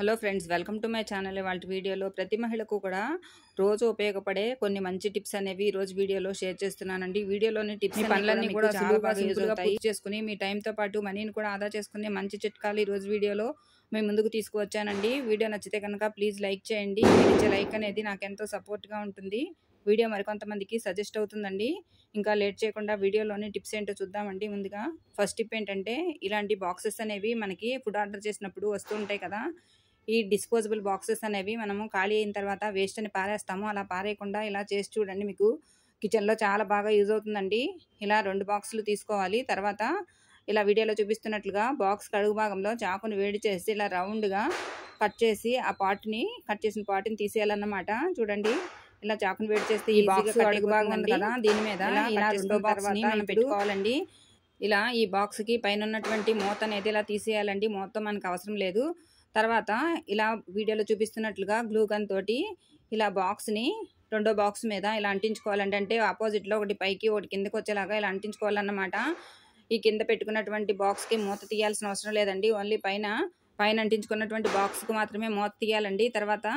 Hello friends, welcome to my channel. వాళ్ళ వీడియోలో ప్రతి మహిళకు కూడా రోజు ఉపయోగపడే కొన్ని మంచి టిప్స్ అనేవి ఈ రోజు వీడియోలో షేర్ చేస్తున్నానండి. వీడియోలోని టిప్స్ పనులన్నీ కూడా చాలా సింపుల్గా పూర్తి చేసుకుని మీ టైంతో పాటు మనీని కూడా ఆదా చేసుకునే మంచి చిట్కాలు ఈ రోజు వీడియోలో మేము ముందుకు తీసుకువచ్చానండి. వీడియో నచ్చితే కనుక ప్లీజ్ లైక్ చేయండి. మీరు ఇచ్చే లైక్ అనేది నాకు ఎంతో సపోర్ట్గా ఉంటుంది. వీడియో మరికొంతమందికి సజెస్ట్ అవుతుందండి. ఇంకా లేట్ చేయకుండా వీడియోలోని టిప్స్ ఏంటో చూద్దామండి. ముందుగా ఫస్ట్ టిప్ ఏంటంటే, ఇలాంటి బాక్సెస్ అనేవి మనకి ఫుడ్ ఆర్డర్ చేసినప్పుడు వస్తూ ఉంటాయి కదా. ఈ డిస్పోజబుల్ బాక్సెస్ అనేవి మనము ఖాళీ అయిన తర్వాత వేస్ట్ అని పారేస్తాము. అలా పారేయకుండా ఇలా చేసి చూడండి, మీకు కిచెన్లో చాలా బాగా యూజ్ అవుతుందండి. ఇలా 2 బాక్సులు తీసుకోవాలి. తర్వాత ఇలా వీడియోలో చూపిస్తున్నట్లుగా బాక్స్ అడుగు భాగంలో చాకుని వేడి చేసి ఇలా రౌండ్గా కట్ చేసి కట్ చేసిన పార్ట్ని తీసేయాలన్నమాట. చూడండి, ఇలా చాకుని వేడి చేస్తే ఈ బాక్స్ అడుగు భాగం ఉంది కదా, దీని మీద ఇలా 2వ బాక్స్ని మనం పెట్టుకోవాలండి. ఇలా ఈ బాక్స్కి పైన ఉన్నటువంటి మూత అనేది ఇలా తీసేయాలండి. మూత మనకు అవసరం లేదు. తర్వాత ఇలా వీడియోలో చూపిస్తున్నట్లుగా గ్లూ గన్ తోటి ఇలా బాక్స్ని 2వ బాక్స్ మీద ఇలా అంటించుకోవాలండి. అంటే ఆపోజిట్లో ఒకటి పైకి ఒకటి కిందకి వచ్చేలాగా ఇలా అంటించుకోవాలన్నమాట. ఈ కింద పెట్టుకున్నటువంటి బాక్స్కి మూత తీయాల్సిన అవసరం లేదండి. ఓన్లీ పైన అంటించుకున్నటువంటి బాక్స్కి మాత్రమే మూత తీయాలండి. తర్వాత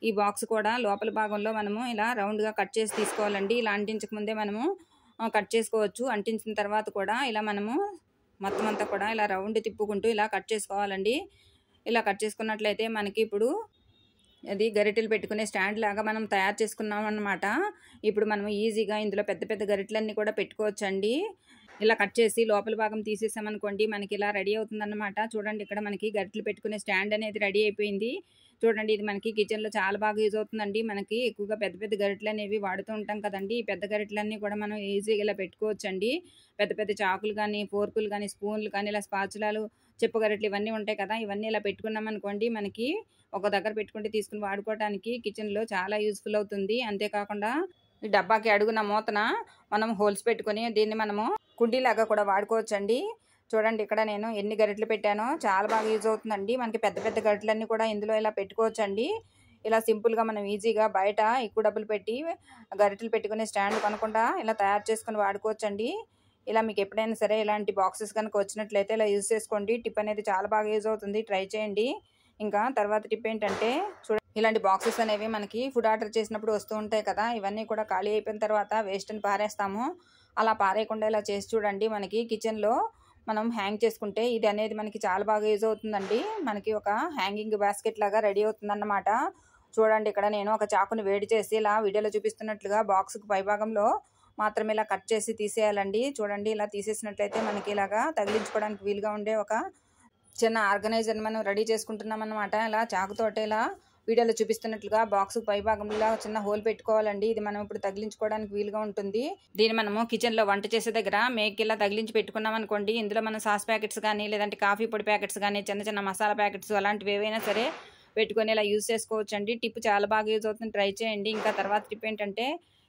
ఈ బాక్స్ కూడా లోపల భాగంలో మనము ఇలా రౌండ్గా కట్ చేసి తీసుకోవాలండి. ఇలా అంటించకముందే మనము కట్ చేసుకోవచ్చు. అంటించిన తర్వాత కూడా ఇలా మనము మొత్తం అంతా కూడా ఇలా రౌండ్ తిప్పుకుంటూ ఇలా కట్ చేసుకోవాలండి. ఇలా కట్ చేసుకున్నట్లయితే మనకి ఇప్పుడు అది గరిటెలు పెట్టుకునే స్టాండ్ లాగా మనం తయారు చేసుకున్నాం అన్నమాట. ఇప్పుడు మనం ఈజీగా ఇందులో పెద్ద పెద్ద గరిటెలన్నీ కూడా పెట్టుకోవచ్చండి. ఇలా కట్ చేసి లోపల భాగం తీసేసామనుకోండి, మనకి ఇలా రెడీ అవుతుందన్నమాట. చూడండి, ఇక్కడ మనకి గరిటెలు పెట్టుకునే స్టాండ్ అనేది రెడీ అయిపోయింది. చూడండి, ఇది మనకి కిచెన్లో చాలా బాగా యూజ్ అవుతుందండి. మనకి ఎక్కువగా పెద్ద పెద్ద గరిటెలు అనేవి వాడుతూ ఉంటాం కదండి. ఈ పెద్ద గరిటెలన్నీ కూడా మనం ఈజీగా ఇలా పెట్టుకోవచ్చండి. పెద్ద పెద్ద చాకులు కానీ, ఫోర్కులు కానీ, స్పూన్లు కానీ, ఇలా స్పాచులాలు, చెప్పు గరిటెలు ఇవన్నీ ఉంటాయి కదా. ఇవన్నీ ఇలా పెట్టుకున్నాం అనుకోండి, మనకి ఒక దగ్గర పెట్టుకుంటే తీసుకుని వాడుకోవడానికి కిచెన్లో చాలా యూజ్ఫుల్ అవుతుంది. అంతేకాకుండా ఈ డబ్బాకి అడుగున మూతన మనం హోల్స్ పెట్టుకొని దీన్ని మనము కుండీలాగా కూడా వాడుకోవచ్చండి. చూడండి, ఇక్కడ నేను ఎన్ని గరిటెలు పెట్టానో చాలా బాగా యూజ్ అవుతుందండి. మనకి పెద్ద పెద్ద గరిటెలన్నీ కూడా ఇందులో ఇలా పెట్టుకోవచ్చండి. ఇలా సింపుల్గా మనం ఈజీగా బయట ఎక్కువ డబ్బులు పెట్టి గరిటెలు పెట్టుకునే స్టాండ్ కొనకుండా ఇలా తయారు చేసుకుని వాడుకోవచ్చండి. ఇలా మీకు ఎప్పుడైనా సరే ఇలాంటి బాక్సెస్ కనుక వచ్చినట్లయితే ఇలా యూజ్ చేసుకోండి. టిప్ అనేది చాలా బాగా యూజ్ అవుతుంది. ట్రై చేయండి. ఇంకా తర్వాత టిప్ ఏంటంటే, ఇలాంటి బాక్సెస్ అనేవి మనకి ఫుడ్ ఆర్డర్ చేసినప్పుడు వస్తూ ఉంటాయి కదా. ఇవన్నీ కూడా ఖాళీ అయిపోయిన తర్వాత వేస్ట్ అని పారేస్తాము. అలా పారేయకుండా ఇలా చేసి చూడండి, మనకి కిచెన్లో మనం హ్యాంగ్ చేసుకుంటే ఇది అనేది మనకి చాలా బాగా యూజ్ అవుతుందండి. మనకి ఒక హ్యాంగింగ్ బాస్కెట్ లాగా రెడీ అవుతుందన్నమాట. చూడండి, ఇక్కడ నేను ఒక చాకుని వేడి చేసి ఇలా వీడియోలో చూపిస్తున్నట్లుగా బాక్స్కి పైభాగంలో మాత్రమే ఇలా కట్ చేసి తీసేయాలండి. చూడండి, ఇలా తీసేసినట్లయితే మనకి ఇలాగా తగిలించుకోవడానికి వీలుగా ఉండే ఒక చిన్న ఆర్గనైజర్ని మనం రెడీ చేసుకుంటున్నాం అన్నమాట. ఇలా చాకుతోటి ఇలా వీడియోలో చూపిస్తున్నట్లుగా బాక్స్ పైభాగంలో చిన్న హోల్ పెట్టుకోవాలండి. ఇది మనం ఇప్పుడు తగిలించుకోవడానికి వీలుగా ఉంటుంది. దీన్ని మనము కిచెన్లో వంట చేసే దగ్గర మేక్ ఇలా తగిలించి పెట్టుకున్నాం అనుకోండి, ఇందులో మనం సాస్ ప్యాకెట్స్ కానీ, లేదంటే కాఫీ పొడి ప్యాకెట్స్ కానీ, చిన్న చిన్న మసాలా ప్యాకెట్స్ అలాంటివి ఏవైనా సరే పెట్టుకొని ఇలా యూజ్ చేసుకోవచ్చు అండి. టిప్ చాలా బాగా యూజ్ అవుతుంది. ట్రై చేయండి. ఇంకా తర్వాత టిప్ ఏంటంటే,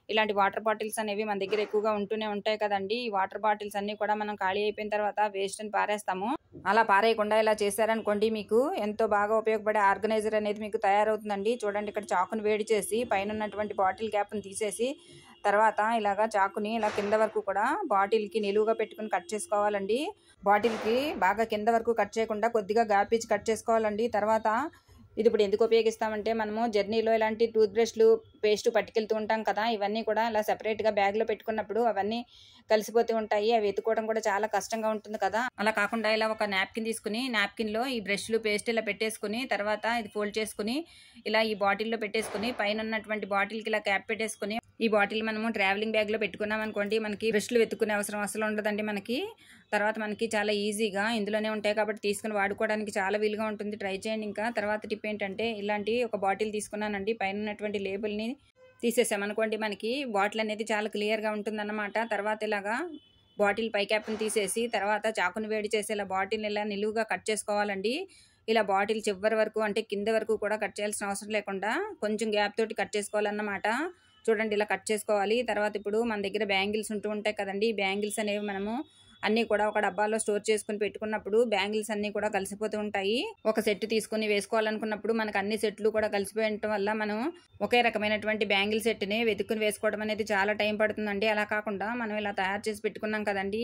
ఇలాంటి వాటర్ బాటిల్స్ అనేవి మన దగ్గర ఎక్కువగా ఉంటూనే ఉంటాయి కదండి. ఈ వాటర్ బాటిల్స్ అన్నీ కూడా మనం ఖాళీ అయిపోయిన తర్వాత వేస్ట్ అని పారేస్తాము. అలా పారేయకుండా ఇలా చేశారనుకోండి, మీకు ఎంతో బాగా ఉపయోగపడే ఆర్గనైజర్ అనేది మీకు తయారవుతుందండి. చూడండి, ఇక్కడ చాకుని వేడి చేసి పైన ఉన్నటువంటి బాటిల్ క్యాప్ని తీసేసి తర్వాత ఇలాగా చాకుని ఇలా కింద వరకు కూడా బాటిల్కి నిలువుగా పెట్టుకుని కట్ చేసుకోవాలండి. బాటిల్కి బాగా కింద వరకు కట్ చేయకుండా కొద్దిగా గ్యాప్ ఇచ్చి కట్ చేసుకోవాలండి. తర్వాత ఇది ఇప్పుడు ఎందుకు ఉపయోగిస్తామంటే, మనము జర్నీలో ఇలాంటి టూత్ బ్రష్లు, పేస్ట్ పట్టుకెళ్తూ ఉంటాం కదా. ఇవన్నీ కూడా ఇలా సెపరేట్గా బ్యాగ్లో పెట్టుకున్నప్పుడు అవన్నీ కలిసిపోతూ ఉంటాయి. అవి ఎత్తుకోవడం కూడా చాలా కష్టంగా ఉంటుంది కదా. అలా కాకుండా ఇలా ఒక నాప్కిన్ తీసుకుని నాప్కిన్లో ఈ బ్రష్లు, పేస్ట్ ఇలా పెట్టేసుకుని తర్వాత ఇది ఫోల్డ్ చేసుకుని ఇలా ఈ బాటిల్లో పెట్టేసుకుని పైన ఉన్నటువంటి బాటిల్కి ఇలా క్యాప్ పెట్టేసుకుని ఈ బాటిల్ మనము ట్రావెలింగ్ బ్యాగ్లో పెట్టుకున్నాం అనుకోండి, మనకి బ్రష్లు వెతుక్కునే అవసరం అసలు ఉండదండి మనకి. తర్వాత మనకి చాలా ఈజీగా ఇందులోనే ఉంటాయి కాబట్టి తీసుకుని వాడుకోవడానికి చాలా వీలుగా ఉంటుంది. ట్రై చేయండి. ఇంకా తర్వాత టిప్ ఏంటంటే, ఇలాంటి ఒక బాటిల్ తీసుకున్నానండి, పైన ఉన్నటువంటి లేబుల్ని తీసేసామనుకోండి, మనకి బాటిల్ అనేది చాలా క్లియర్గా ఉంటుందన్నమాట. తర్వాత ఇలాగా బాటిల్ పై క్యాప్ని తీసేసి తర్వాత చాకుని వేడి చేసి ఇలా బాటిల్ని ఇలా నిలువుగా కట్ చేసుకోవాలండి. ఇలా బాటిల్ చివరి వరకు అంటే కింద వరకు కూడా కట్ చేయాల్సిన అవసరం లేకుండా కొంచెం గ్యాప్ తోటి కట్ చేసుకోవాలన్నమాట. చూడండి, ఇలా కట్ చేసుకోవాలి. తర్వాత ఇప్పుడు మన దగ్గర బ్యాంగిల్స్ ఉంటూ ఉంటాయి కదండి. ఈ బ్యాంగిల్స్ అనేవి మనము అన్నీ కూడా ఒక డబ్బాలో స్టోర్ చేసుకుని పెట్టుకున్నప్పుడు బ్యాంగిల్స్ అన్నీ కూడా కలిసిపోతూ ఉంటాయి. ఒక సెట్ తీసుకుని వేసుకోవాలనుకున్నప్పుడు మనకు అన్ని సెట్లు కూడా కలిసిపోయి ఉండటం వల్ల మనం ఒకే రకమైనటువంటి బ్యాంగిల్ సెట్ని వెతుక్కుని వేసుకోవడం అనేది చాలా టైం పడుతుందండి. అలా కాకుండా మనం ఇలా తయారు చేసి పెట్టుకున్నాం కదండి,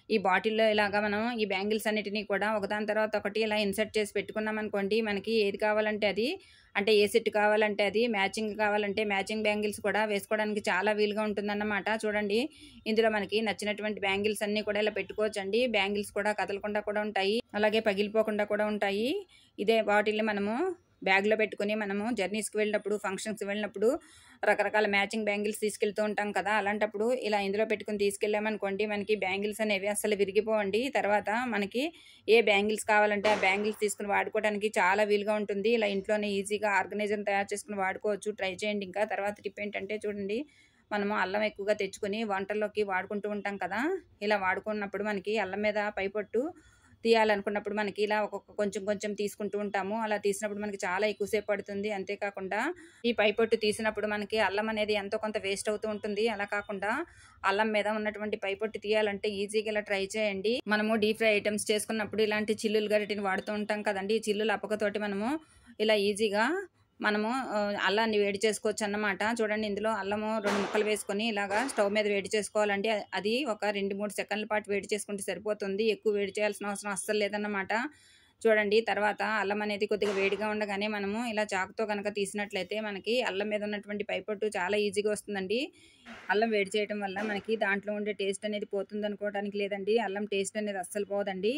ఈ బాటిల్లో ఇలాగా మనం ఈ బ్యాంగిల్స్ అన్నిటినీ కూడా ఒకదాని తర్వాత ఒకటి ఇలా ఇన్సర్ట్ చేసి పెట్టుకున్నాం అనుకోండి, మనకి ఏది కావాలంటే అది, అంటే ఏ సెట్ కావాలంటే అది, మ్యాచింగ్ కావాలంటే మ్యాచింగ్ బ్యాంగిల్స్ కూడా వేసుకోవడానికి చాలా వీలుగా ఉంటుందన్నమాట. చూడండి, ఇందులో మనకి నచ్చినటువంటి బ్యాంగిల్స్ అన్నీ కూడా ఇలా పెట్టుకోవచ్చండి. బ్యాంగిల్స్ కూడా కదలకుండా కూడా ఉంటాయి, అలాగే పగిలిపోకుండా కూడా ఉంటాయి. ఇదే బాటిల్ని మనము బ్యాగ్లో పెట్టుకుని మనము జర్నీస్కి వెళ్ళినప్పుడు, ఫంక్షన్స్కి వెళ్ళినప్పుడు రకరకాల మ్యాచింగ్ బ్యాంగిల్స్ తీసుకెళ్తూ ఉంటాం కదా, అలాంటప్పుడు ఇలా ఇందులో పెట్టుకుని తీసుకెళ్ళామనుకోండి, మనకి బ్యాంగిల్స్ అనేవి అసలు విరిగిపోవండి. తర్వాత మనకి ఏ బ్యాంగిల్స్ కావాలంటే ఆ బ్యాంగిల్స్ తీసుకుని వాడుకోవడానికి చాలా వీలుగా ఉంటుంది. ఇలా ఇంట్లోనే ఈజీగా ఆర్గనైజర్ని తయారు చేసుకుని వాడుకోవచ్చు. ట్రై చేయండి. ఇంకా తర్వాత టిప్ ఏంటంటే చూడండి, మనము అల్లం ఎక్కువగా తెచ్చుకొని వంటల్లోకి వాడుకుంటూ ఉంటాం కదా, ఇలా వాడుకున్నప్పుడు మనకి అల్లం మీద పైపొట్టు తీయాలనుకున్నప్పుడు మనకి ఇలా కొంచెం కొంచెం తీసుకుంటూ ఉంటాము. అలా తీసినప్పుడు మనకి చాలా ఎక్కువసేపు పడుతుంది. అంతేకాకుండా ఈ పైపొట్టు తీసినప్పుడు మనకి అల్లం అనేది ఎంతో కొంత వేస్ట్ అవుతూ ఉంటుంది. అలా కాకుండా అల్లం మీద ఉన్నటువంటి పైపొట్టు తీయాలంటే ఈజీగా ఇలా ట్రై చేయండి. మనము డీప్ ఫ్రై ఐటమ్స్ చేసుకున్నప్పుడు ఇలాంటి చిల్లులు గరిటిని వాడుతూ ఉంటాం కదండి. ఈ చిల్లులు అప్పకతోటి మనము ఇలా ఈజీగా మనము అల్లాన్ని వేడి చేసుకోవచ్చు అన్నమాట. చూడండి, ఇందులో అల్లము 2 ముక్కలు వేసుకొని ఇలాగా స్టవ్ మీద వేడి చేసుకోవాలండి. అది ఒక 2-3 సెకండ్ల పాటు వేడి చేసుకుంటే సరిపోతుంది. ఎక్కువ వేడి చేయాల్సిన అవసరం అస్సలు లేదన్నమాట. చూడండి, తర్వాత అల్లం అనేది కొద్దిగా వేడిగా ఉండగానే మనము ఇలా చాకుతో కనుక తీసినట్లయితే మనకి అల్లం మీద ఉన్నటువంటి పైపొట్టు చాలా ఈజీగా వస్తుందండి. అల్లం వేడి చేయడం వల్ల మనకి దాంట్లో ఉండే టేస్ట్ అనేది పోతుంది అనుకోవడానికి లేదండి. అల్లం టేస్ట్ అనేది అస్సలు పోదండి.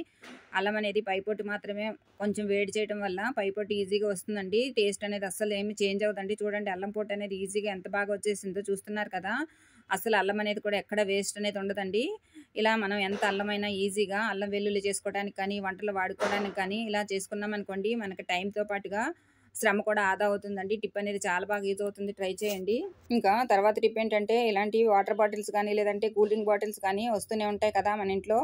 అల్లం అనేది పైపొట్టు మాత్రమే కొంచెం వేడి చేయడం వల్ల పైపొట్టు ఈజీగా వస్తుందండి. టేస్ట్ అనేది అస్సలు ఏమి చేంజ్ అవ్వదండి. చూడండి, అల్లం పొట్టు అనేది ఈజీగా ఎంత బాగా వచ్చేసిందో చూస్తున్నారు కదా. అసలు అల్లం అనేది కూడా ఎక్కడ వేస్ట్ అనేది ఉండదండి. ఇలా మనం ఎంత అల్లమైనా ఈజీగా అల్లం వెల్లుల్లి చేసుకోవడానికి కానీ, వంటలు వాడుకోవడానికి కానీ ఇలా చేసుకున్నాం అనుకోండి, మనకి టైంతో పాటుగా శ్రమ కూడా ఆదా అవుతుందండి. టిప్ అనేది చాలా బాగా యూజ్ అవుతుంది. ట్రై చేయండి. ఇంకా తర్వాత టిప్ ఏంటంటే, ఇలాంటి వాటర్ బాటిల్స్ కానీ లేదంటే కూల్ డ్రింక్ బాటిల్స్ కానీ వస్తూనే ఉంటాయి కదా మన ఇంట్లో.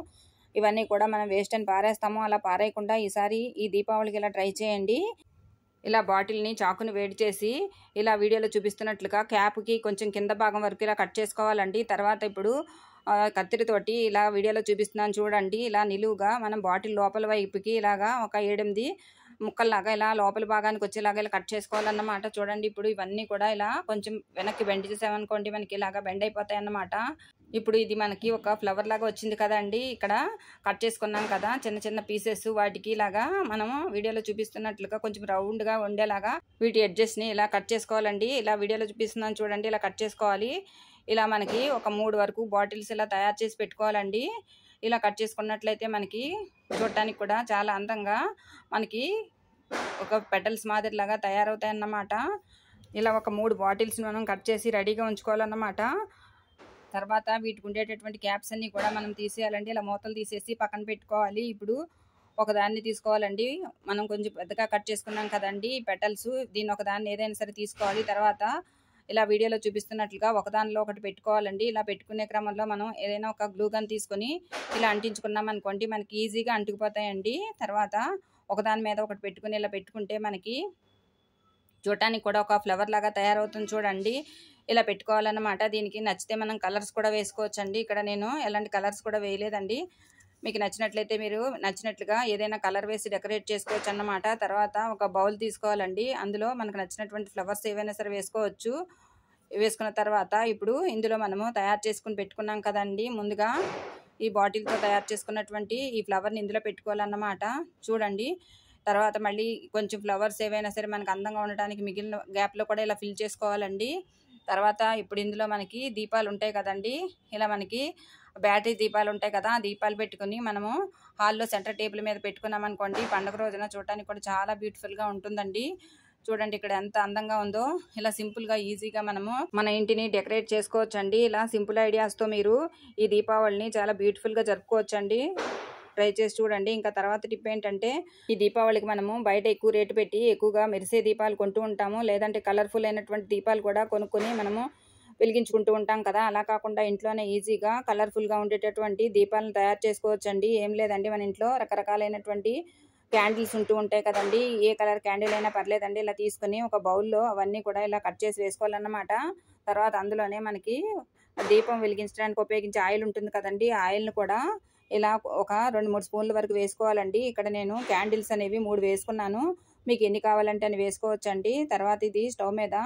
ఇవన్నీ కూడా మనం వేస్ట్ అని పారేస్తాము. అలా పారేయకుండా ఈసారి ఈ దీపావళికి ఇలా ట్రై చేయండి. ఇలా బాటిల్ని చాకుని వేడి చేసి ఇలా వీడియోలో చూపిస్తున్నట్లుగా క్యాప్కి కొంచెం కింద భాగం వరకు ఇలా కట్ చేసుకోవాలండి. తర్వాత ఇప్పుడు కత్తిరితోటి ఇలా వీడియోలో చూపిస్తున్నాను చూడండి, ఇలా నిలువుగా మనం బాటిల్ లోపల వైపుకి ఇలాగా ఒక 7-8 ముక్కల్లాగా ఇలా లోపల భాగానికి వచ్చేలాగా ఇలా కట్ చేసుకోవాలన్నమాట. చూడండి, ఇప్పుడు ఇవన్నీ కూడా ఇలా కొంచెం వెనక్కి బెండ్ చేసామనుకోండి, మనకి ఇలాగా బెండ్ అయిపోతాయి అన్నమాట. ఇప్పుడు ఇది మనకి ఒక ఫ్లవర్ లాగా వచ్చింది కదండి. ఇక్కడ కట్ చేసుకున్నాం కదా చిన్న చిన్న పీసెస్, వాటికి ఇలాగా మనము వీడియోలో చూపిస్తున్నట్లుగా కొంచెం రౌండ్గా ఉండేలాగా వీటి ఎడ్జెస్ని ఇలా కట్ చేసుకోవాలండి. ఇలా వీడియోలో చూపిస్తున్నాను చూడండి, ఇలా కట్ చేసుకోవాలి. ఇలా మనకి ఒక 3 వరకు బాటిల్స్ ఇలా తయారు చేసి పెట్టుకోవాలండి. ఇలా కట్ చేసుకున్నట్లయితే మనకి చూడటానికి కూడా చాలా అందంగా మనకి ఒక పెటల్స్ మాదిరిలాగా తయారవుతాయి అన్నమాట. ఇలా ఒక 3 బాటిల్స్ని మనం కట్ చేసి రెడీగా ఉంచుకోవాలన్నమాట. తర్వాత వీటికి ఉండేటటువంటి క్యాప్స్ అన్నీ కూడా మనం తీసేయాలండి. ఇలా మూతలు తీసేసి పక్కన పెట్టుకోవాలి. ఇప్పుడు ఒకదాన్ని తీసుకోవాలండి. మనం కొంచెం పెద్దగా కట్ చేసుకున్నాం కదండి పెటల్స్, దీన్ని ఒకదాన్ని ఏదైనా సరే తీసుకోవాలి. తర్వాత ఇలా వీడియోలో చూపిస్తున్నట్లుగా ఒకదానిలో ఒకటి పెట్టుకోవాలండి. ఇలా పెట్టుకునే క్రమంలో మనం ఏదైనా ఒక గ్లూ గన్ తీసుకొని ఇలా అంటించుకున్నాం అనుకోండి, మనకి ఈజీగా అంటుకుపోతాయండి. తర్వాత ఒకదాని మీద ఒకటి పెట్టుకుని ఇలా పెట్టుకుంటే మనకి చూడటానికి కూడా ఒక ఫ్లవర్ లాగా తయారవుతుంది. చూడండి, ఇలా పెట్టుకోవాలన్నమాట. దీనికి నచ్చితే మనం కలర్స్ కూడా వేసుకోవచ్చండి. ఇక్కడ నేను ఎలాంటి కలర్స్ కూడా వేయలేదండి. మీకు నచ్చినట్లయితే మీరు నచ్చినట్లుగా ఏదైనా కలర్ వేసి డెకరేట్ చేసుకోవచ్చు అన్నమాట. తర్వాత ఒక బౌల్ తీసుకోవాలండి. అందులో మనకు నచ్చినటువంటి ఫ్లవర్స్ ఏవైనా సరే వేసుకోవచ్చు. వేసుకున్న తర్వాత ఇప్పుడు ఇందులో మనము తయారు చేసుకుని పెట్టుకున్నాం కదండి ముందుగా, ఈ బాటిల్తో తయారు చేసుకున్నటువంటి ఈ ఫ్లవర్ని ఇందులో పెట్టుకోవాలన్నమాట. చూడండి, తర్వాత మళ్ళీ కొంచెం ఫ్లవర్స్ ఏవైనా సరే మనకు అందంగా ఉండడానికి మిగిలిన గ్యాప్లో కూడా ఇలా ఫిల్ చేసుకోవాలండి. తర్వాత ఇప్పుడు ఇందులో మనకి దీపాలు ఉంటాయి కదండి, ఇలా మనకి బ్యాటరీ దీపాలు ఉంటాయి కదా, ఆ దీపాలు పెట్టుకుని మనము హాల్లో సెంటర్ టేబుల్ మీద పెట్టుకున్నాం అనుకోండి, పండుగ రోజున చూడటానికి కూడా చాలా బ్యూటిఫుల్గా ఉంటుందండి. చూడండి ఇక్కడ ఎంత అందంగా ఉందో. ఇలా సింపుల్గా ఈజీగా మనము మన ఇంటిని డెకరేట్ చేసుకోవచ్చండి. ఇలా సింపుల్ ఐడియాస్తో మీరు ఈ దీపావళిని చాలా బ్యూటిఫుల్గా జరుపుకోవచ్చండి. ట్రై చేసి చూడండి. ఇంకా తర్వాత టిప్ ఏంటంటే, ఈ దీపావళికి మనము బయట ఎక్కువ రేటు పెట్టి ఎక్కువగా మెరిసే దీపాలు కొంటూ ఉంటాము, లేదంటే కలర్ఫుల్ అయినటువంటి దీపాలు కూడా కొనుక్కొని మనము వెలిగించుకుంటూ ఉంటాం కదా. అలా కాకుండా ఇంట్లోనే ఈజీగా కలర్ఫుల్గా ఉండేటటువంటి దీపాలను తయారు చేసుకోవచ్చండి. ఏం లేదండి, మన ఇంట్లో రకరకాలైనటువంటి క్యాండిల్స్ ఉంటూ ఉంటాయి కదండి, ఏ కలర్ క్యాండిల్ అయినా పర్లేదండి. ఇలా తీసుకుని ఒక బౌల్లో అవన్నీ కూడా ఇలా కట్ చేసి వేసుకోవాలన్నమాట. తర్వాత అందులోనే మనకి దీపం వెలిగించడానికి ఉపయోగించే ఆయిల్ ఉంటుంది కదండి, ఆ ఆయిల్ని కూడా ఇలా ఒక 2-3 స్పూన్ల వరకు వేసుకోవాలండి. ఇక్కడ నేను క్యాండిల్స్ అనేవి 3 వేసుకున్నాను, మీకు ఎన్ని కావాలంటే అని వేసుకోవచ్చండి. తర్వాత ఇది స్టవ్ మీద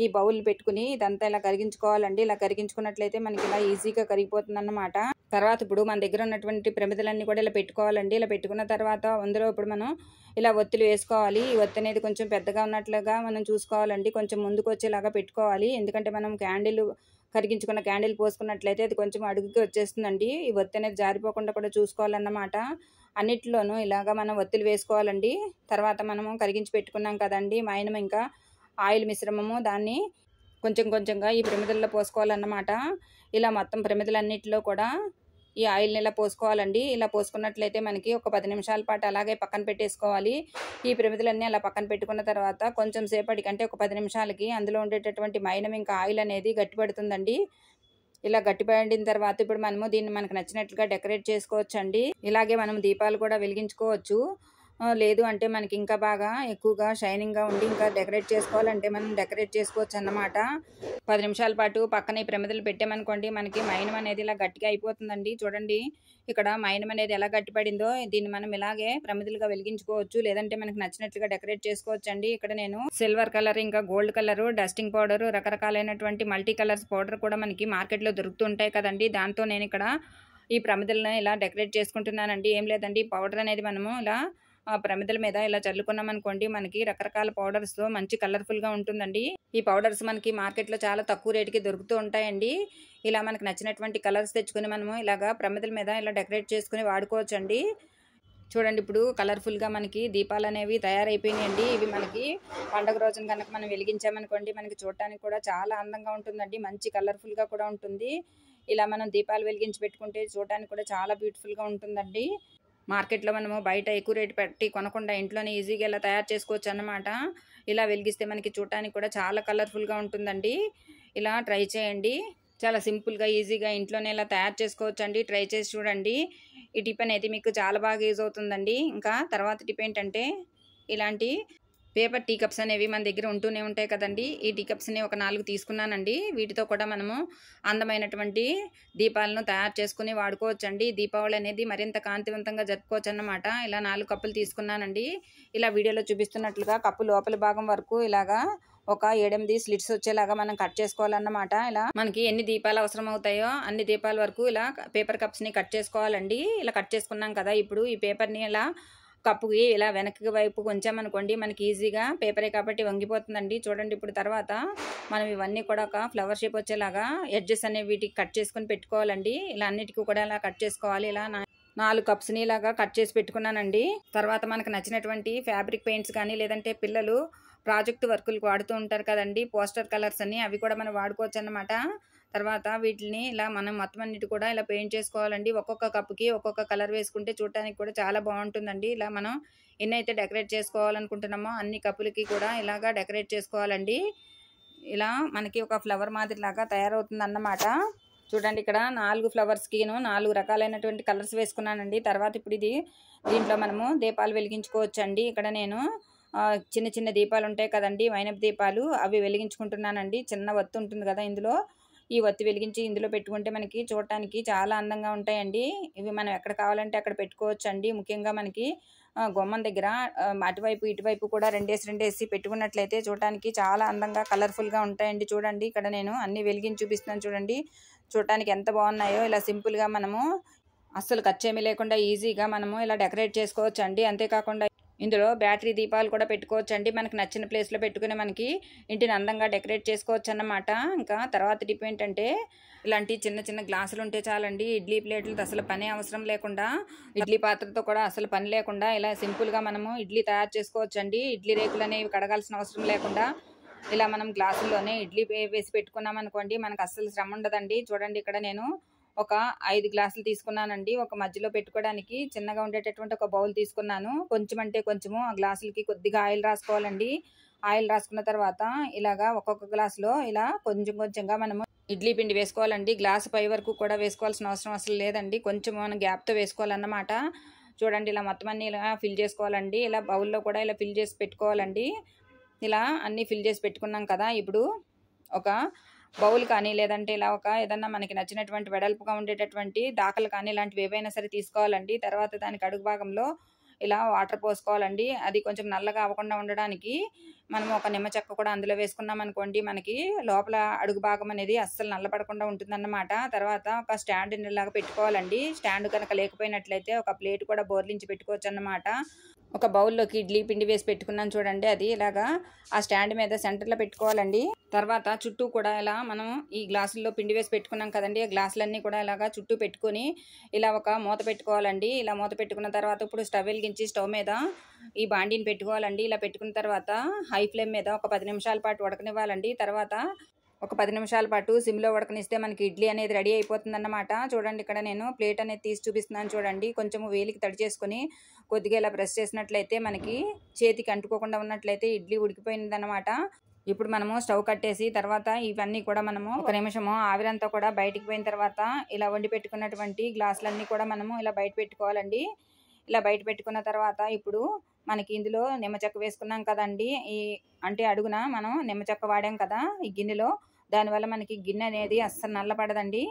ఈ బౌల్ పెట్టుకుని ఇదంతా ఇలా కరిగించుకోవాలండి. ఇలా కరిగించుకున్నట్లయితే మనకి ఇలా ఈజీగా కరిగిపోతుంది అన్నమాట. తర్వాత ఇప్పుడు మన దగ్గర ఉన్నటువంటి ప్రమిదలన్నీ కూడా ఇలా పెట్టుకోవాలండి. ఇలా పెట్టుకున్న తర్వాత అందులో ఇప్పుడు మనం ఇలా ఒత్తులు వేసుకోవాలి. ఈ ఒత్తి అనేది కొంచెం పెద్దగా ఉన్నట్లుగా మనం చూసుకోవాలండి. కొంచెం ముందుకు వచ్చేలాగా పెట్టుకోవాలి. ఎందుకంటే మనం కరిగించుకున్న క్యాండిల్ పోసుకున్నట్లయితే అది కొంచెం అడుగుకి వచ్చేస్తుందండి. ఈ ఒత్తి అనేది జారిపోకుండా కూడా చూసుకోవాలన్నమాట. అన్నిట్లోనూ ఇలాగ మనం ఒత్తులు వేసుకోవాలండి. తర్వాత మనము కరిగించి పెట్టుకున్నాం కదండి మైనం ఇంకా ఆయిల్ మిశ్రమము, దాన్ని కొంచెం కొంచెంగా ఈ ప్రమిదల్లో పోసుకోవాలన్నమాట. ఇలా మొత్తం ప్రమిదలన్నిటిలో కూడా ఈ ఆయిల్ని ఇలా పోసుకోవాలండి. ఇలా పోసుకున్నట్లయితే మనకి ఒక 10 నిమిషాల పాటు అలాగే పక్కన పెట్టేసుకోవాలి. ఈ ప్రమిదలన్నీ అలా పక్కన పెట్టుకున్న తర్వాత కొంచెం సేపటికి అంటే ఒక 10 నిమిషాలకి అందులో ఉండేటటువంటి మైనం ఇంకా ఆయిల్ అనేది గట్టిపడుతుందండి. ఇలా గట్టిపడిన తర్వాత ఇప్పుడు మనము దీన్ని మనకు నచ్చినట్లుగా డెకరేట్ చేసుకోవచ్చండి. ఇలాగే మనం దీపాలు కూడా వెలిగించుకోవచ్చు. లేదు అంటే మనకి ఇంకా బాగా ఎక్కువగా షైనింగ్గా ఉండి ఇంకా డెకరేట్ చేసుకోవాలంటే మనం డెకరేట్ చేసుకోవచ్చు అన్నమాట. 10 నిమిషాల పాటు పక్కన ఈ ప్రమిదలు పెట్టామనుకోండి మనకి మైనం అనేది ఇలా గట్టిగా అయిపోతుందండి. చూడండి ఇక్కడ మైనం అనేది ఎలా గట్టిపడిందో. దీన్ని మనం ఇలాగే ప్రమిదలుగా వెలిగించుకోవచ్చు, లేదంటే మనకి నచ్చినట్లుగా డెకరేట్ చేసుకోవచ్చు అండి. ఇక్కడ నేను సిల్వర్ కలర్ ఇంకా గోల్డ్ కలర్ డస్టింగ్ పౌడర్, రకరకాలైనటువంటి మల్టీ కలర్స్ పౌడర్ కూడా మనకి మార్కెట్లో దొరుకుతుంటాయి కదండి. దాంతో నేను ఇక్కడ ఈ ప్రమిదలను ఇలా డెకరేట్ చేసుకుంటున్నానండి. ఏం లేదండి, పౌడర్ అనేది మనము ఇలా ప్రమిదల మీద ఇలా చల్లుకున్నాం అనుకోండి మనకి రకరకాల పౌడర్స్తో మంచి కలర్ఫుల్గా ఉంటుందండి. ఈ పౌడర్స్ మనకి మార్కెట్లో చాలా తక్కువ రేటుకి దొరుకుతూ ఉంటాయండి. ఇలా మనకు నచ్చినటువంటి కలర్స్ తెచ్చుకుని మనము ఇలాగా ప్రమిదల మీద ఇలా డెకరేట్ చేసుకుని వాడుకోవచ్చండి. చూడండి ఇప్పుడు కలర్ఫుల్గా మనకి దీపాలు అనేవి తయారైపోయినాయండి. ఇవి మనకి పండుగ రోజున కనుక మనం వెలిగించామనుకోండి మనకి చూడటానికి కూడా చాలా అందంగా ఉంటుందండి. మంచి కలర్ఫుల్గా కూడా ఉంటుంది. ఇలా మనం దీపాలు వెలిగించి పెట్టుకుంటే చూడటానికి కూడా చాలా బ్యూటిఫుల్గా ఉంటుందండి. మార్కెట్లో మనము బయట ఎక్కువ రేటు పెట్టి కొనకుండా ఇంట్లోనే ఈజీగా ఇలా తయారు చేసుకోవచ్చు అన్నమాట. ఇలా వెలిగిస్తే మనకి చూడటానికి కూడా చాలా కలర్ఫుల్గా ఉంటుందండి. ఇలా ట్రై చేయండి. చాలా సింపుల్గా ఈజీగా ఇంట్లోనే ఇలా తయారు చేసుకోవచ్చు అండి. ట్రై చేసి చూడండి. ఈ టిప్ అనేది మీకు చాలా బాగా యూజ్ అవుతుందండి. ఇంకా తర్వాత టిప్ ఏంటంటే ఇలాంటి పేపర్ టీ కప్స్ అనేవి మన దగ్గర ఉంటూనే ఉంటాయి కదండి. ఈ టీ కప్స్ని ఒక 4 తీసుకున్నానండి. వీటితో కూడా మనము అందమైనటువంటి దీపాలను తయారు చేసుకుని వాడుకోవచ్చండి. దీపావళి అనేది మరింత కాంతివంతంగా జరుపుకోవచ్చు అన్నమాట. ఇలా 4 కప్పులు తీసుకున్నానండి. ఇలా వీడియోలో చూపిస్తున్నట్లుగా కప్పు లోపల భాగం వరకు ఇలాగా ఒక 7-8 స్లిట్స్ వచ్చేలాగా మనం కట్ చేసుకోవాలన్నమాట. ఇలా మనకి ఎన్ని దీపాలు అవసరం అవుతాయో అన్ని దీపాల వరకు ఇలా పేపర్ కప్స్ని కట్ చేసుకోవాలండి. ఇలా కట్ చేసుకున్నాం కదా, ఇప్పుడు ఈ పేపర్ని ఇలా కప్పుకి ఇలా వెనక్కి వైపు కొంచామనుకోండి మనకి ఈజీగా పేపరే కాబట్టి వంగిపోతుందండి. చూడండి ఇప్పుడు తర్వాత మనం ఇవన్నీ కూడా ఒక ఫ్లవర్ షేప్ వచ్చేలాగా ఎడ్జెస్ అనేవి వీటికి కట్ చేసుకుని పెట్టుకోవాలండి. ఇలా అన్నిటికీ కూడా ఇలా కట్ చేసుకోవాలి. ఇలా 4 కప్స్ని ఇలాగా కట్ చేసి పెట్టుకున్నానండి. తర్వాత మనకు నచ్చినటువంటి ఫ్యాబ్రిక్ పెయింట్స్ కానీ లేదంటే పిల్లలు ప్రాజెక్ట్ వర్కులకు వాడుతూ ఉంటారు కదండి, పోస్టర్ కలర్స్ అని, అవి కూడా మనం వాడుకోవచ్చు అన్నమాట. తర్వాత వీటిని ఇలా మనం మొత్తం అన్నిటి కూడా ఇలా పెయింట్ చేసుకోవాలండి. ఒక్కొక్క కప్పుకి ఒక్కొక్క కలర్ వేసుకుంటే చూడటానికి కూడా చాలా బాగుంటుందండి. ఇలా మనం ఎన్నైతే డెకరేట్ చేసుకోవాలనుకుంటున్నామో అన్ని కప్పులకి కూడా ఇలాగా డెకరేట్ చేసుకోవాలండి. ఇలా మనకి ఒక ఫ్లవర్ మాదిరిలాగా తయారవుతుంది అన్నమాట. చూడండి ఇక్కడ 4 ఫ్లవర్స్కిను 4 రకాలైనటువంటి కలర్స్ వేసుకున్నానండి. తర్వాత ఇప్పుడు దీంట్లో మనము దీపాలు వెలిగించుకోవచ్చండి. ఇక్కడ నేను చిన్న చిన్న దీపాలు ఉంటాయి కదండి, వైనపు దీపాలు, అవి వెలిగించుకుంటున్నానండి. చిన్న ఒత్తి ఉంటుంది కదా ఇందులో, ఈ ఒత్తి వెలిగించి ఇందులో పెట్టుకుంటే మనకి చూడటానికి చాలా అందంగా ఉంటాయండి. ఇవి మనం ఎక్కడ కావాలంటే అక్కడ పెట్టుకోవచ్చు అండి. ముఖ్యంగా మనకి గుమ్మం దగ్గర అటువైపు ఇటువైపు కూడా రెండేసి పెట్టుకున్నట్లయితే చూడటానికి చాలా అందంగా కలర్ఫుల్గా ఉంటాయండి. చూడండి ఇక్కడ నేను అన్ని వెలిగించి చూపిస్తున్నాను. చూడండి చూడటానికి ఎంత బాగున్నాయో. ఇలా సింపుల్గా మనము అస్సలు ఖర్చేమీ లేకుండా ఈజీగా మనము ఇలా డెకరేట్ చేసుకోవచ్చు అండి. అంతేకాకుండా ఇందులో బ్యాటరీ దీపాలు కూడా పెట్టుకోవచ్చు అండి. మనకి నచ్చిన ప్లేస్లో పెట్టుకుని మనకి ఇంటిని అందంగా డెకరేట్ చేసుకోవచ్చు అన్నమాట. ఇంకా తర్వాత టిప్ ఏంటంటే ఇలాంటి చిన్న చిన్న గ్లాసులు ఉంటే చాలండి. ఇడ్లీ ప్లేట్లతో అసలు పని అవసరం లేకుండా, ఇడ్లీ పాత్రతో కూడా అసలు పని లేకుండా ఇలా సింపుల్గా మనము ఇడ్లీ తయారు చేసుకోవచ్చు అండి. ఇడ్లీ రేకులు అనేవి కడగాల్సిన అవసరం లేకుండా ఇలా మనం గ్లాసుల్లోనే ఇడ్లీ వేసి పెట్టుకున్నాం అనుకోండి మనకు అస్సలు శ్రమ ఉండదండి. చూడండి ఇక్కడ నేను ఒక 5 గ్లాసులు తీసుకున్నానండి. ఒక మధ్యలో పెట్టుకోవడానికి చిన్నగా ఉండేటటువంటి ఒక బౌల్ తీసుకున్నాను. కొంచెం అంటే కొంచెము ఆ గ్లాసులకి కొద్దిగా ఆయిల్ రాసుకోవాలండి. ఆయిల్ రాసుకున్న తర్వాత ఇలాగా ఒక్కొక్క గ్లాసులో ఇలా కొంచెం కొంచెంగా మనము ఇడ్లీ పిండి వేసుకోవాలండి. గ్లాసు పై వరకు కూడా వేసుకోవాల్సిన అవసరం అసలు లేదండి. కొంచెం మనం గ్యాప్తో వేసుకోవాలన్నమాట. చూడండి ఇలా మొత్తం అన్ని ఇలా ఫిల్ చేసుకోవాలండి. ఇలా బౌల్లో కూడా ఇలా ఫిల్ చేసి పెట్టుకోవాలండి. ఇలా అన్నీ ఫిల్ చేసి పెట్టుకున్నాం కదా, ఇప్పుడు ఒక బౌల్ కానీ లేదంటే ఇలా ఒక ఏదన్నా మనకి నచ్చినటువంటి వెడల్పుగా ఉండేటటువంటి దాకలు కానీ ఇలాంటివి ఏవైనా సరే తీసుకోవాలండి. తర్వాత దానికి అడుగు భాగంలో ఇలా వాటర్ పోసుకోవాలండి. అది కొంచెం నల్లగా అవ్వకుండా ఉండడానికి మనం ఒక నిమ్మ చెక్క కూడా అందులో వేసుకున్నాం అనుకోండి, మనకి లోపల అడుగు భాగం అనేది అస్సలు నల్లపడకుండా ఉంటుందన్నమాట. తర్వాత ఒక స్టాండ్ లాగా పెట్టుకోవాలండి. స్టాండ్ కనుక లేకపోయినట్లయితే ఒక ప్లేట్ కూడా బోర్లించి పెట్టుకోవచ్చు అన్నమాట. ఒక బౌల్లోకి ఇడ్లీ పిండి వేసి పెట్టుకున్నాను చూడండి, అది ఇలాగా ఆ స్టాండ్ మీద సెంటర్లో పెట్టుకోవాలండి. తర్వాత చుట్టూ కూడా ఇలా మనం ఈ గ్లాసుల్లో పిండి వేసి పెట్టుకున్నాం కదండి, ఆ గ్లాసులన్నీ కూడా ఇలాగా చుట్టూ పెట్టుకొని ఇలా ఒక మూత పెట్టుకోవాలండి. ఇలా మూత పెట్టుకున్న తర్వాత ఇప్పుడు స్టవ్ వెలిగించి స్టవ్ మీద ఈ బాండీని పెట్టుకోవాలండి. ఇలా పెట్టుకున్న తర్వాత హై ఫ్లేమ్ మీద ఒక 10 నిమిషాల పాటు ఉడకనివ్వాలండి. తర్వాత ఒక 10 నిమిషాల పాటు సిమ్లో ఉడకనిస్తే మనకి ఇడ్లీ అనేది రెడీ అయిపోతుందన్నమాట. చూడండి, ఇక్కడ నేను ప్లేట్ అనేది తీసి చూపిస్తున్నాను చూడండి. కొంచెము వేలికి తడి చేసుకొని కొద్దిగా ఇలా ప్రెస్ చేసినట్లయితే మనకి చేతికి అంటుకోకుండా ఉన్నట్లయితే ఇడ్లీ ఉడికిపోయిందన్నమాట. ఇప్పుడు మనము స్టవ్ కట్టేసి తర్వాత ఇవన్నీ కూడా మనము ఒక నిమిషము ఆవిరంతా కూడా బయటికి పోయిన తర్వాత ఇలా వండి పెట్టుకున్నటువంటి గ్లాసులన్నీ కూడా మనము ఇలా బయట పెట్టుకోవాలండి. ఇలా బయట పెట్టుకున్న తర్వాత ఇప్పుడు మనకి ఇందులో నిమ్మ చెక్క వేసుకున్నాం కదండి, ఈ అంటే అడుగున మనం నిమ్మ చెక్క వాడాం కదా ఈ గిన్నెలో, దానివల్ల మనకి గిన్నె అనేది అస్సలు నల్లపడదండి.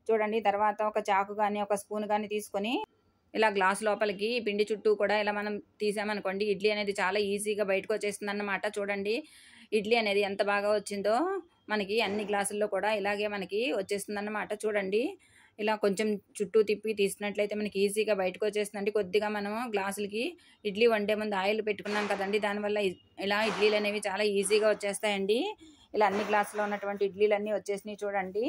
చూడండి, తర్వాత ఒక చాకు కానీ ఒక స్పూన్ కానీ తీసుకొని ఇలా గ్లాస్ లోపలికి పిండి చుట్టూ కూడా ఇలా మనం తీసామనుకోండి, ఇడ్లీ అనేది చాలా ఈజీగా బయటకు వచ్చేస్తుంది అన్నమాట. చూడండి, ఇడ్లీ అనేది ఎంత బాగా వచ్చిందో మనకి అన్ని గ్లాసుల్లో కూడా ఇలాగే మనకి వచ్చేస్తుంది అన్నమాట. చూడండి, ఇలా కొంచెం చుట్టూ తిప్పి తీసినట్లయితే మనకి ఈజీగా బయటకు వచ్చేస్తుందండి. కొద్దిగా మనము గ్లాసులకి ఇడ్లీ వండే ముందు ఆయిల్ పెట్టుకున్నాం కదండి, దానివల్ల ఇలా ఇడ్లీలు అనేవి చాలా ఈజీగా వచ్చేస్తాయండి. ఇలా అన్ని గ్లాసులో ఉన్నటువంటి ఇడ్లీలన్నీ వచ్చేసినాయి చూడండి.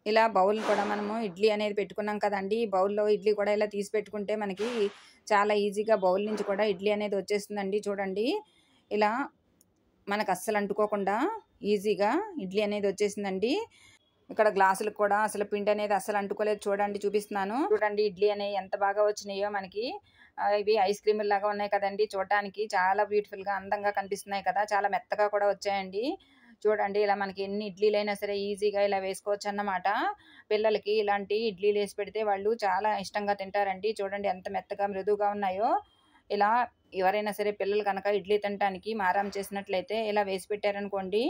ఇలా బౌల్ కూడా మనము ఇడ్లీ అనేది పెట్టుకున్నాం కదండి, ఈ బౌల్లో ఇడ్లీ కూడా ఇలా తీసి పెట్టుకుంటే మనకి చాలా ఈజీగా బౌల్ నుంచి కూడా ఇడ్లీ అనేది వచ్చేస్తుందండి. చూడండి, ఇలా మనకు అస్సలు అంటుకోకుండా ఈజీగా ఇడ్లీ అనేది వచ్చేసిందండి. ఇక్కడ గ్లాసులకు కూడా అసలు పిండి అనేది అసలు అంటుకోలేదు. చూడండి, చూపిస్తున్నాను చూడండి, ఇడ్లీ అనేవి ఎంత బాగా వచ్చినాయో మనకి. ఇవి ఐస్ క్రీమ్ లాగా ఉన్నాయి కదండి, చూడటానికి చాలా బ్యూటిఫుల్గా అందంగా కనిపిస్తున్నాయి కదా, చాలా మెత్తగా కూడా వచ్చాయండి. చూడండి, ఇలా మనకి ఎన్ని ఇడ్లీలైనా సరే ఈజీగా ఇలా వేసుకోవచ్చు అన్నమాట. పిల్లలకి ఇలాంటి ఇడ్లీలు వేసి పెడితే వాళ్ళు చాలా ఇష్టంగా తింటారండి. చూడండి ఎంత మెత్తగా మృదువుగా ఉన్నాయో. ఇలా ఎవరైనా సరే పిల్లలు కనుక ఇడ్లీ తినడానికి మారం చేసినట్లయితే ఇలా వేసి పెట్టారనుకోండి,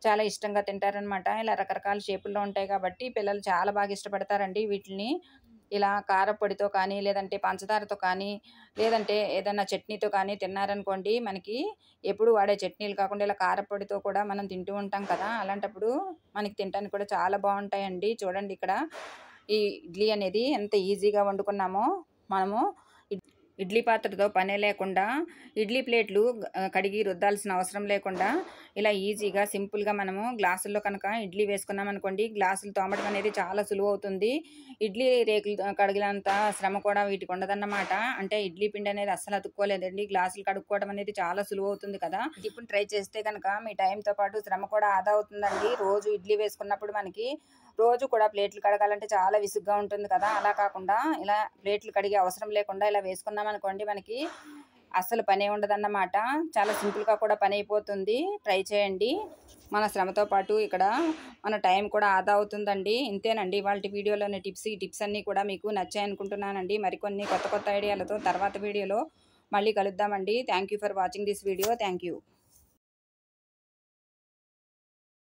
చాలా ఇష్టంగా తింటారనమాట. ఇలా రకరకాల షేపుల్లో ఉంటాయి కాబట్టి పిల్లలు చాలా బాగా ఇష్టపడతారండి వీటిని. ఇలా కారపొడితో కానీ లేదంటే పంచదారతో కానీ లేదంటే ఏదైనా చట్నీతో కానీ తిన్నారనుకోండి, మనకి ఎప్పుడు వాడే చట్నీలు కాకుండా ఇలా కారపొడితో కూడా మనం తింటూ ఉంటాం కదా, అలాంటప్పుడు మనకి తినడానికి కూడా చాలా బాగుంటాయండి. చూడండి, ఇక్కడ ఈ ఇడ్లీ అనేది ఎంత ఈజీగా వండుకున్నామో మనము. ఇడ్లీ పాత్రతో పనే లేకుండా ఇడ్లీ ప్లేట్లు కడిగి రుద్దాల్సిన అవసరం లేకుండా ఇలా ఈజీగా సింపుల్గా మనము గ్లాసుల్లో కనుక ఇడ్లీ వేసుకున్నాం అనుకోండి, గ్లాసులు తోమడం అనేది చాలా సులువు అవుతుంది. ఇడ్లీ రేకులు కడిగినంత శ్రమ కూడా వీటికి ఉండదన్నమాట. అంటే ఇడ్లీ పిండి అనేది అస్సలు అతుక్కోలేదండి, గ్లాసులు కడుక్కోవడం అనేది చాలా సులువు అవుతుంది కదా. ఇప్పుడు ట్రై చేస్తే కనుక మీ టైంతో పాటు శ్రమ కూడా ఆదా అవుతుందండి. రోజు ఇడ్లీ వేసుకున్నప్పుడు మనకి రోజు కూడా ప్లేట్లు కడగాలంటే చాలా విసుగ్గా ఉంటుంది కదా, అలా కాకుండా ఇలా ప్లేట్లు కడిగే అవసరం లేకుండా ఇలా వేసుకున్నాం అనుకోండి, మనకి అస్సలు పనే ఉండదన్నమాట. చాలా సింపుల్గా కూడా పని అయిపోతుంది. ట్రై చేయండి. మన శ్రమతో పాటు ఇక్కడ మన టైం కూడా ఆదా అవుతుందండి. ఇంతేనండి ఇవాళ వీడియోలోని టిప్స్. ఈ టిప్స్ అన్నీ కూడా మీకు నచ్చాయి అనుకుంటున్నానండి. మరికొన్ని కొత్త కొత్త ఐడియాలతో తర్వాత వీడియోలో మళ్ళీ కలుద్దామండి. Thank you for watching this video. Thank you.